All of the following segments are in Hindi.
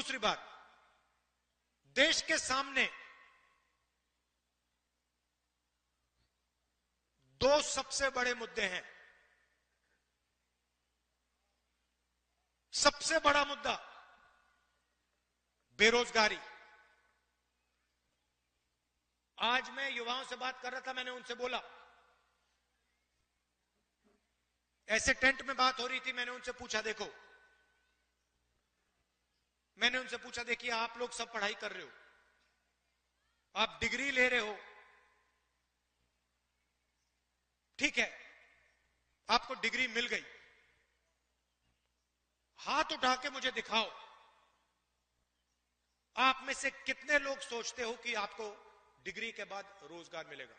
दूसरी बात, देश के सामने दो सबसे बड़े मुद्दे हैं। सबसे बड़ा मुद्दा बेरोजगारी। आज मैं युवाओं से बात कर रहा था, मैंने उनसे बोला, ऐसे टेंट में बात हो रही थी, मैंने उनसे पूछा, देखो, मैंने उनसे पूछा, देखिए आप लोग सब पढ़ाई कर रहे हो, आप डिग्री ले रहे हो, ठीक है, आपको डिग्री मिल गई, हाथ उठा के मुझे दिखाओ, आप में से कितने लोग सोचते हो कि आपको डिग्री के बाद रोजगार मिलेगा?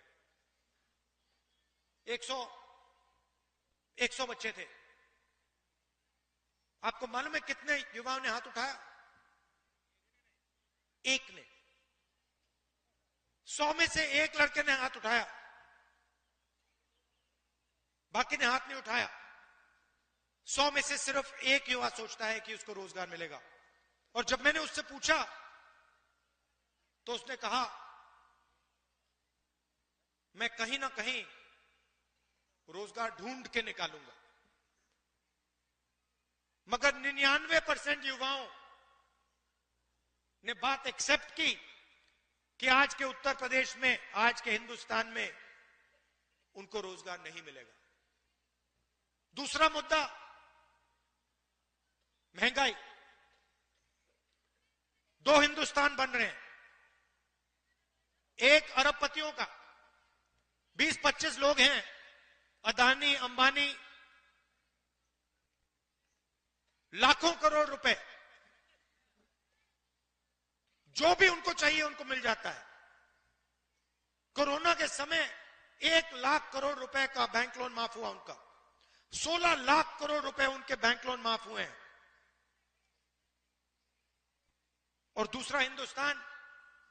100 बच्चे थे। आपको मालूम है कितने युवाओं ने हाथ उठाया? एक ने। 100 में से एक लड़के ने हाथ उठाया, बाकी ने हाथ नहीं उठाया। 100 में से सिर्फ एक युवा सोचता है कि उसको रोजगार मिलेगा। और जब मैंने उससे पूछा तो उसने कहा, मैं कहीं ना कहीं रोजगार ढूंढ के निकालूंगा। मगर 99% युवाओं ने बात एक्सेप्ट की कि आज के उत्तर प्रदेश में, आज के हिंदुस्तान में उनको रोजगार नहीं मिलेगा। दूसरा मुद्दा महंगाई। दो हिंदुस्तान बन रहे हैं, एक अरबपतियों का, 20-25 लोग हैं, अदानी, अंबानी, लाखों करोड़ रुपए, जो भी उनको चाहिए उनको मिल जाता है। कोरोना के समय 1 लाख करोड़ रुपए का बैंक लोन माफ हुआ उनका, 16 लाख करोड़ रुपए उनके बैंक लोन माफ हुए हैं। और दूसरा हिंदुस्तान,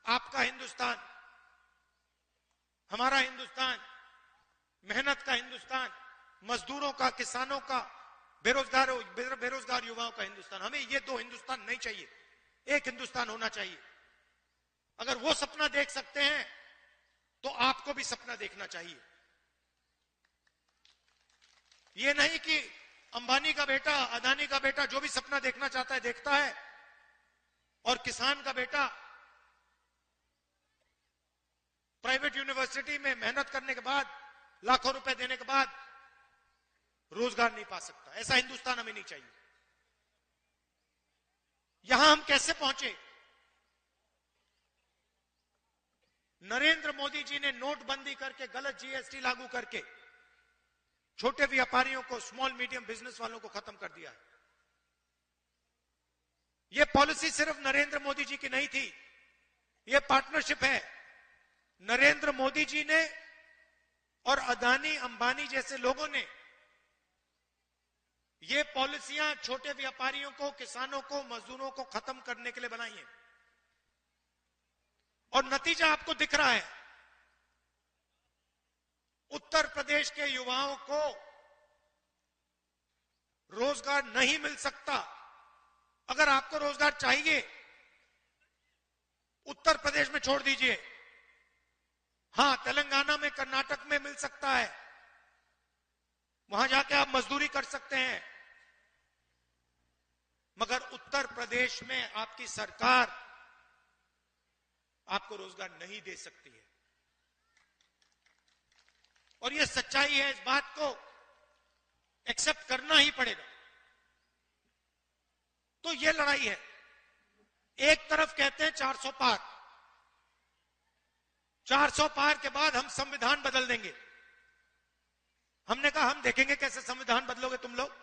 आपका हिंदुस्तान, हमारा हिंदुस्तान, मेहनत का हिंदुस्तान, मजदूरों का, किसानों का, बेरोजगार युवाओं का हिंदुस्तान। हमें ये दो हिंदुस्तान नहीं चाहिए, एक हिंदुस्तान होना चाहिए। अगर वो सपना देख सकते हैं तो आपको भी सपना देखना चाहिए। ये नहीं कि अंबानी का बेटा, अदानी का बेटा जो भी सपना देखना चाहता है देखता है, और किसान का बेटा प्राइवेट यूनिवर्सिटी में मेहनत करने के बाद, लाखों रुपए देने के बाद रोजगार नहीं पा सकता। ऐसा हिंदुस्तान हमें नहीं चाहिए। यहां हम कैसे पहुंचे? नरेंद्र मोदी जी ने नोटबंदी करके, गलत जीएसटी लागू करके छोटे व्यापारियों को, स्मॉल मीडियम बिजनेस वालों को खत्म कर दिया है। यह पॉलिसी सिर्फ नरेंद्र मोदी जी की नहीं थी, यह पार्टनरशिप है। नरेंद्र मोदी जी ने और अदानी, अंबानी जैसे लोगों ने ये पॉलिसियां छोटे व्यापारियों को, किसानों को, मजदूरों को खत्म करने के लिए बनाई है। और नतीजा आपको दिख रहा है। उत्तर प्रदेश के युवाओं को रोजगार नहीं मिल सकता। अगर आपको रोजगार चाहिए, उत्तर प्रदेश में छोड़ दीजिए, हां तेलंगाना में, कर्नाटक में मिल सकता है, वहां जाके आप मजदूरी कर सकते हैं। मगर उत्तर प्रदेश में आपकी सरकार आपको रोजगार नहीं दे सकती है। और यह सच्चाई है, इस बात को एक्सेप्ट करना ही पड़ेगा। तो यह लड़ाई है। एक तरफ कहते हैं 400 पार, 400 पार के बाद हम संविधान बदल देंगे। हमने कहा हम देखेंगे कैसे संविधान बदलोगे तुम लोग।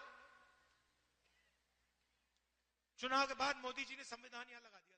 चुनाव के बाद मोदी जी ने संविधान यहां लगा दिया।